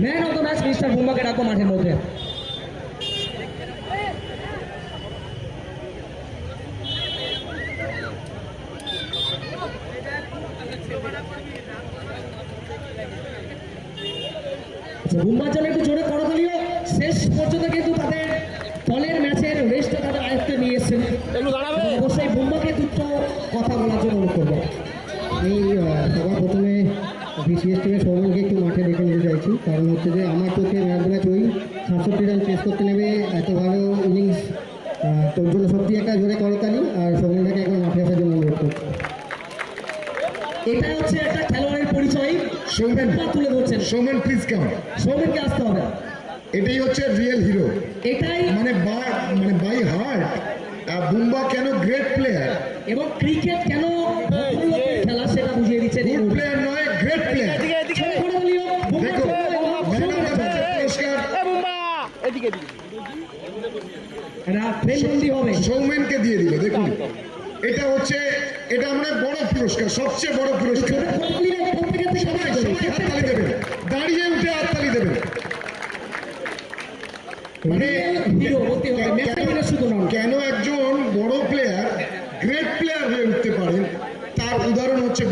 Man of the match mister বুম্বাকে ডাকবো মাঠের মধ্যে। বুম্বার জন্য একটু জোরে করতালিও। শেষ পর্যন্ত কিন্তু তাদের দলের ম্যাচের রেস্টটা তাদের আয়ত্তে নিয়ে এসেছেন। অবশ্যই বুম্বাকে দুটো কথা বলার জন্য অনুরোধ করবো। আমি সবার প্রথমে বিসিএস টিমের সৌমনকে একটু মাঠে দেখে নিতে চাইছি, কারণ হচ্ছে যে আমার পক্ষে ম্যাচ ম্যাচ ওই 67 রান চেস করতে নেবে, এত ভালো ইনিংস, তোর জন্য সত্যি একটা জোরে করতালি। আর সৌমনটাকে একবার মাঠে আসার জন্য অনুরোধ করছি। এটা হচ্ছে একটা খেলোয়াড়ের পরিচয়। সৌমেন পা তুলে ধরছেন। Soumen please come. সৌমেনকে আসতে হবে। এটাই হচ্ছে রিয়েল হিরো। এটাই মানে বাই হার্ট বুম্বা কেন গ্রেট প্লেয়ার, এবং ক্রিকেট কেন খেলা সেটা বুঝিয়ে দিচ্ছেন। গুড প্লেয়ার নয়, গ্রেট প্লেয়ার। দেখো ম্যান অফ দ্য ম্যাচের পুরস্কার হবে। সৌমেনকে দিয়ে দিল। দেখুন এটা আমরা বড় পুরস্কার, সবচেয়ে বড় পুরস্কার। সবাই হাততালি দেবেন, দাঁড়িয়ে উঠে হাততালি দেবেন। মানে কেন একজন বড় প্লেয়ার গ্রেট প্লেয়ার হয়ে উঠতে পারেন তার উদাহরণ হচ্ছে